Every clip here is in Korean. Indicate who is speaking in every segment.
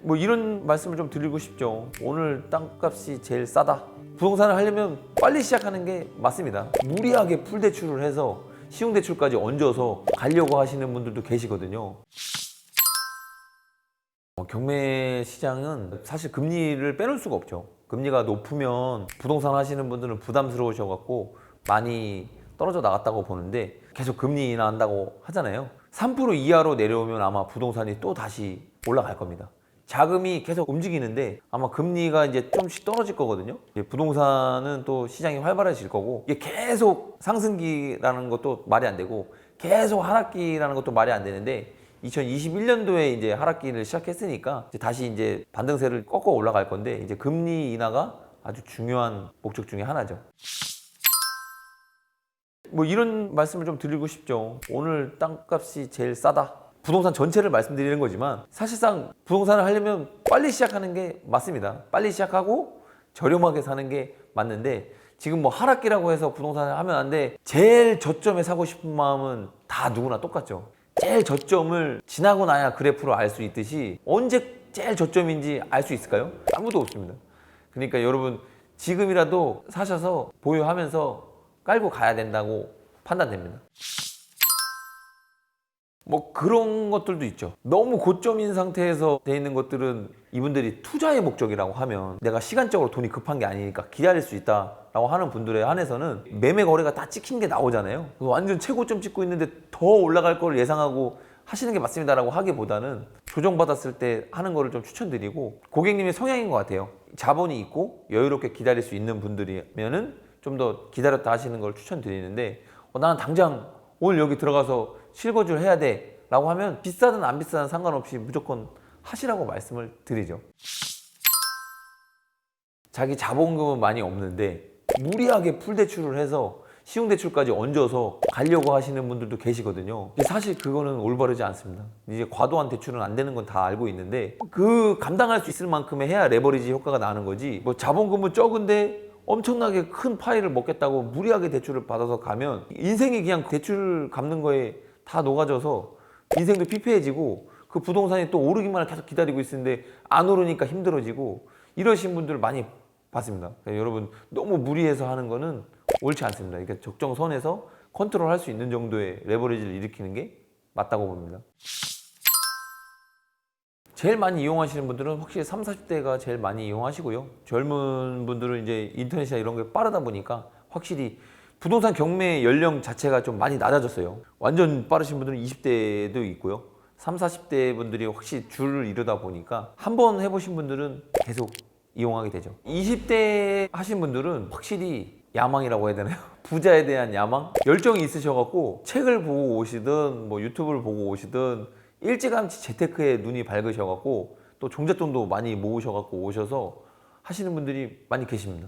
Speaker 1: 뭐 이런 말씀을 좀 드리고 싶죠. 오늘 땅값이 제일 싸다. 부동산을 하려면 빨리 시작하는 게 맞습니다. 무리하게 풀대출을 해서 시중대출까지 얹어서 가려고 하시는 분들도 계시거든요. 경매 시장은 사실 금리를 빼놓을 수가 없죠. 금리가 높으면 부동산 하시는 분들은 부담스러우셔갖고 많이 떨어져 나갔다고 보는데, 계속 금리 인하한다고 하잖아요. 3% 이하로 내려오면 아마 부동산이 또 다시 올라갈 겁니다. 자금이 계속 움직이는데 아마 금리가 이제 좀씩 떨어질 거거든요. 부동산은 또 시장이 활발해질 거고, 이게 계속 상승기라는 것도 말이 안 되고 계속 하락기라는 것도 말이 안 되는데, 2021년도에 이제 하락기를 시작했으니까 이제 다시 이제 반등세를 꺾어 올라갈 건데, 이제 금리 인하가 아주 중요한 목적 중에 하나죠. 뭐 이런 말씀을 좀 드리고 싶죠. 오늘 땅값이 제일 싸다. 부동산 전체를 말씀드리는 거지만 사실상 부동산을 하려면 빨리 시작하는 게 맞습니다. 빨리 시작하고 저렴하게 사는 게 맞는데, 지금 뭐 하락기라고 해서 부동산을 하면 안 돼. 제일 저점에 사고 싶은 마음은 다 누구나 똑같죠. 제일 저점을 지나고 나야 그래프로 알 수 있듯이 언제 제일 저점인지 알 수 있을까요? 아무도 없습니다. 그러니까 여러분 지금이라도 사셔서 보유하면서 깔고 가야 된다고 판단됩니다. 뭐 그런 것들도 있죠. 너무 고점인 상태에서 돼 있는 것들은 이분들이 투자의 목적이라고 하면, 내가 시간적으로 돈이 급한 게 아니니까 기다릴 수 있다라고 하는 분들에 한해서는 매매 거래가 다 찍힌 게 나오잖아요. 완전 최고점 찍고 있는데 더 올라갈 걸 예상하고 하시는 게 맞습니다라고 하기보다는 조정받았을 때 하는 거를 좀 추천드리고, 고객님의 성향인 것 같아요. 자본이 있고 여유롭게 기다릴 수 있는 분들이면은 좀 더 기다렸다 하시는 걸 추천드리는데, 나는 당장 오늘 여기 들어가서 실거주를 해야 돼 라고 하면 비싸든 안 비싸든 상관없이 무조건 하시라고 말씀을 드리죠. 자기 자본금은 많이 없는데 무리하게 풀대출을 해서 시중대출까지 얹어서 가려고 하시는 분들도 계시거든요. 사실 그거는 올바르지 않습니다. 이제 과도한 대출은 안 되는 건 다 알고 있는데, 그 감당할 수 있을 만큼의 해야 레버리지 효과가 나는 거지, 뭐 자본금은 적은데 엄청나게 큰 파이를 먹겠다고 무리하게 대출을 받아서 가면 인생이 그냥 대출 갚는 거에 다 녹아져서 인생도 피폐해지고, 그 부동산이 또 오르기만을 계속 기다리고 있는데 안 오르니까 힘들어지고, 이러신 분들 많이 봤습니다. 그러니까 여러분 너무 무리해서 하는 거는 옳지 않습니다. 그러니까 적정선에서 컨트롤 할 수 있는 정도의 레버리지를 일으키는 게 맞다고 봅니다. 제일 많이 이용하시는 분들은 확실히 30, 40대가 제일 많이 이용하시고요. 젊은 분들은 이제 인터넷이나 이런 게 빠르다 보니까 확실히 부동산 경매 연령 자체가 좀 많이 낮아졌어요. 완전 빠르신 분들은 20대도 있고요. 30, 40대 분들이 확실히 줄을 이루다 보니까 한번 해보신 분들은 계속 이용하게 되죠. 20대 하신 분들은 확실히 야망이라고 해야 되나요? 부자에 대한 야망? 열정이 있으셔갖고 책을 보고 오시든 뭐 유튜브를 보고 오시든 일찌감치 재테크에 눈이 밝으셔갖고 또 종잣돈도 많이 모으셔갖고 오셔서 하시는 분들이 많이 계십니다.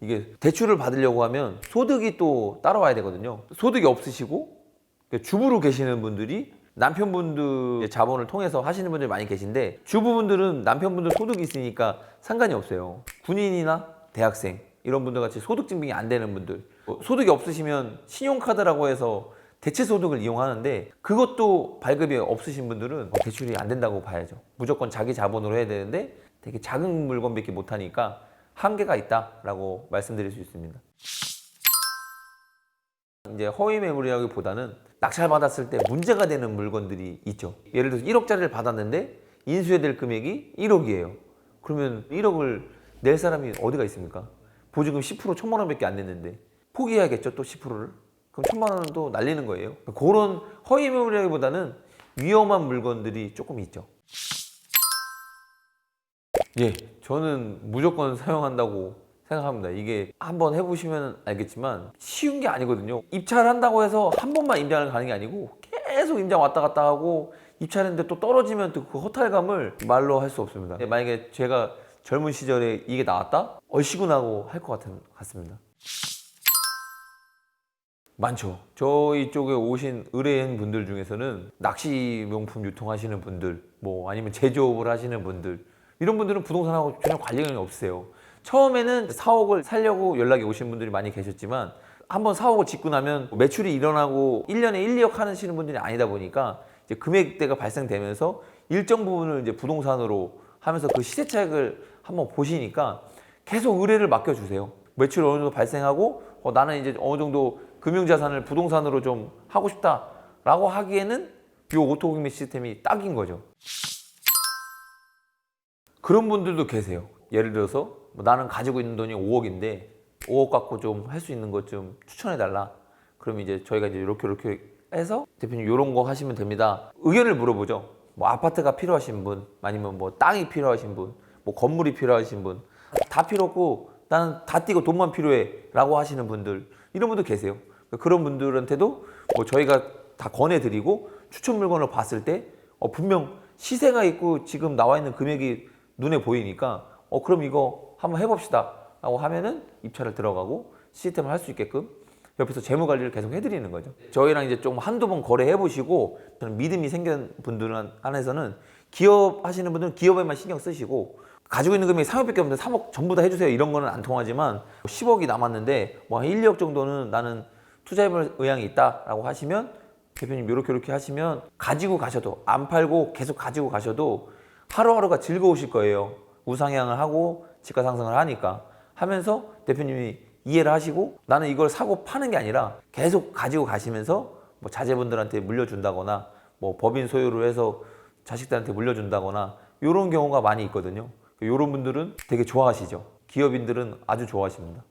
Speaker 1: 이게 대출을 받으려고 하면 소득이 또 따라와야 되거든요. 소득이 없으시고 주부로 계시는 분들이 남편분들 자본을 통해서 하시는 분들이 많이 계신데, 주부분들은 남편분들 소득이 있으니까 상관이 없어요. 군인이나 대학생 이런 분들 같이 소득 증빙이 안 되는 분들, 소득이 없으시면 신용카드라고 해서 대체소득을 이용하는데, 그것도 발급이 없으신 분들은 대출이 안 된다고 봐야죠. 무조건 자기 자본으로 해야 되는데 되게 작은 물건밖에 못하니까 한계가 있다라고 말씀드릴 수 있습니다. 이제 허위 매물이라기보다는 낙찰받았을 때 문제가 되는 물건들이 있죠. 예를 들어서 1억짜리를 받았는데 인수해야 될 금액이 1억이에요. 그러면 1억을 낼 사람이 어디가 있습니까? 보증금 10% 1,000만 원밖에 안 냈는데 포기해야겠죠, 또 10%를? 그럼 1,000만 원은 또 날리는 거예요. 그런 허위 매물이라기보다는 위험한 물건들이 조금 있죠. 예, 저는 무조건 사용한다고 생각합니다. 이게 한번 해보시면 알겠지만 쉬운 게 아니거든요. 입찰을 한다고 해서 한 번만 임장을 가는 게 아니고 계속 임장 왔다 갔다 하고, 입찰했는데 또 떨어지면 또 그 허탈감을 말로 할 수 없습니다. 만약에 제가 젊은 시절에 이게 나왔다? 얼씨구나고 할 것 같습니다. 많죠. 저희 쪽에 오신 의뢰인 분들 중에서는 낚시 명품 유통하시는 분들, 뭐 아니면 제조업을 하시는 분들, 이런 분들은 부동산하고 전혀 관련이 없으세요. 처음에는 사옥을 살려고 연락이 오신 분들이 많이 계셨지만, 한번 사옥을 짓고 나면 매출이 일어나고 1년에 1, 2억 하시는 분들이 아니다 보니까 이제 금액대가 발생되면서 일정 부분을 이제 부동산으로 하면서 그 시세 차익을 한번 보시니까 계속 의뢰를 맡겨주세요. 매출이 어느 정도 발생하고 나는 이제 어느 정도 금융자산을 부동산으로 좀 하고 싶다라고 하기에는 이 오토공매 시스템이 딱인 거죠. 그런 분들도 계세요. 예를 들어서 나는 가지고 있는 돈이 5억인데 5억 갖고 좀 할 수 있는 것 좀 추천해 달라. 그럼 이제 저희가 이제 이렇게 해서 대표님 이런 거 하시면 됩니다. 의견을 물어보죠. 뭐 아파트가 필요하신 분, 아니면 뭐 땅이 필요하신 분, 뭐 건물이 필요하신 분, 다 필요 없고 나는 다 띄고 돈만 필요해라고 하시는 분들, 이런 분들 계세요. 그런 분들한테도 뭐 저희가 다 권해드리고 추천 물건을 봤을 때 분명 시세가 있고 지금 나와 있는 금액이 눈에 보이니까 그럼 이거 한번 해봅시다 라고 하면은 입찰을 들어가고 시스템을 할 수 있게끔 옆에서 재무 관리를 계속 해드리는 거죠. 저희랑 이제 좀 한두 번 거래해 보시고 저는 믿음이 생긴 분들은 한해서는 기업 하시는 분들은 기업에만 신경 쓰시고 가지고 있는 금액이 3억밖에 없는데 3억 전부 다 해주세요 이런 거는 안 통하지만 10억이 남았는데 뭐 한 1, 2억 정도는 나는 투자해볼 의향이 있다라고 하시면 대표님 이렇게 하시면 가지고 가셔도 안 팔고 계속 가지고 가셔도 하루하루가 즐거우실 거예요. 우상향을 하고 지가 상승을 하니까 하면서 대표님이 이해를 하시고 나는 이걸 사고 파는 게 아니라 계속 가지고 가시면서 뭐 자제분들한테 물려준다거나 뭐 법인 소유로 해서 자식들한테 물려준다거나 이런 경우가 많이 있거든요. 이런 분들은 되게 좋아하시죠. 기업인들은 아주 좋아하십니다.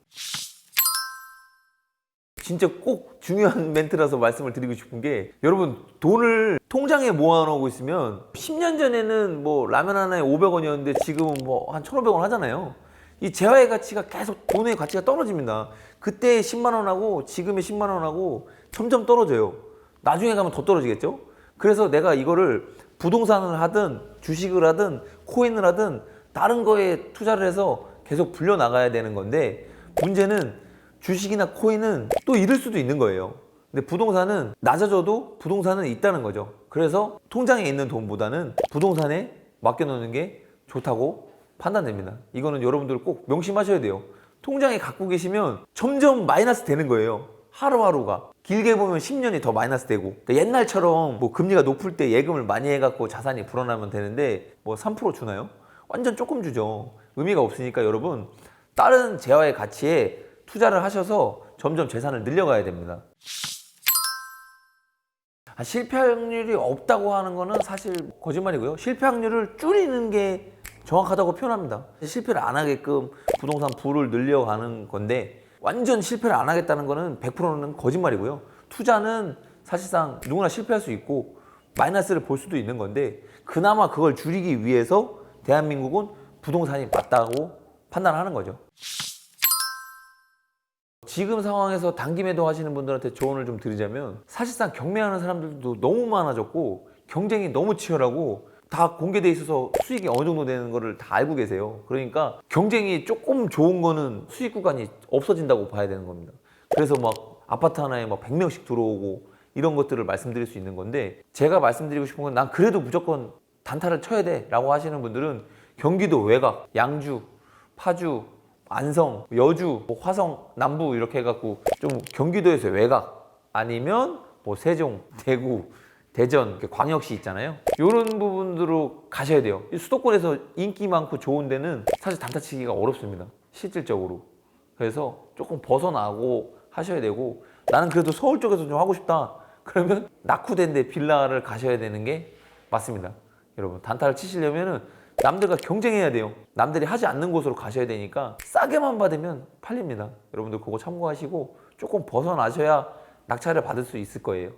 Speaker 1: 진짜 꼭 중요한 멘트라서 말씀을 드리고 싶은 게 여러분 돈을 통장에 모아놓고 있으면 10년 전에는 뭐 라면 하나에 500원이었는데 지금은 뭐 한 1,500원 하잖아요. 이 재화의 가치가 계속 돈의 가치가 떨어집니다. 그때 10만 원하고 지금의 10만 원하고 점점 떨어져요. 나중에 가면 더 떨어지겠죠? 그래서 내가 이거를 부동산을 하든 주식을 하든 코인을 하든 다른 거에 투자를 해서 계속 불려나가야 되는 건데 문제는 주식이나 코인은 또 잃을 수도 있는 거예요. 근데 부동산은 낮아져도 부동산은 있다는 거죠. 그래서 통장에 있는 돈보다는 부동산에 맡겨놓는 게 좋다고 판단됩니다. 이거는 여러분들 꼭 명심하셔야 돼요. 통장에 갖고 계시면 점점 마이너스 되는 거예요. 하루하루가. 길게 보면 10년이 더 마이너스 되고. 그러니까 옛날처럼 뭐 금리가 높을 때 예금을 많이 해갖고 자산이 불어나면 되는데 뭐 3% 주나요? 완전 조금 주죠. 의미가 없으니까 여러분 다른 재화의 가치에 투자를 하셔서 점점 재산을 늘려가야 됩니다. 실패 확률이 없다고 하는 거는 사실 거짓말이고요. 실패 확률을 줄이는 게 정확하다고 표현합니다. 실패를 안 하게끔 부동산 부를 늘려가는 건데 완전 실패를 안 하겠다는 거는 100%는 거짓말이고요. 투자는 사실상 누구나 실패할 수 있고 마이너스를 볼 수도 있는 건데 그나마 그걸 줄이기 위해서 대한민국은 부동산이 맞다고 판단하는 거죠. 지금 상황에서 단기 매도 하시는 분들한테 조언을 좀 드리자면 사실상 경매하는 사람들도 너무 많아졌고 경쟁이 너무 치열하고 다 공개돼 있어서 수익이 어느 정도 되는 거를 다 알고 계세요. 그러니까 경쟁이 조금 좋은 거는 수익 구간이 없어진다고 봐야 되는 겁니다. 그래서 막 아파트 하나에 막 100명씩 들어오고 이런 것들을 말씀드릴 수 있는 건데 제가 말씀드리고 싶은 건 난 그래도 무조건 단타를 쳐야 돼 라고 하시는 분들은 경기도 외곽, 양주, 파주, 안성, 여주, 뭐 화성, 남부 이렇게 해갖고 좀 경기도에서 외곽 아니면 뭐 세종, 대구, 대전, 광역시 있잖아요. 이런 부분으로 가셔야 돼요. 수도권에서 인기 많고 좋은 데는 사실 단타 치기가 어렵습니다. 실질적으로. 그래서 조금 벗어나고 하셔야 되고 나는 그래도 서울 쪽에서 좀 하고 싶다. 그러면 낙후된 데 빌라를 가셔야 되는 게 맞습니다. 여러분 단타를 치시려면은 남들과 경쟁해야 돼요. 남들이 하지 않는 곳으로 가셔야 되니까 싸게만 받으면 팔립니다. 여러분들 그거 참고하시고 조금 벗어나셔야 낙찰을 받을 수 있을 거예요.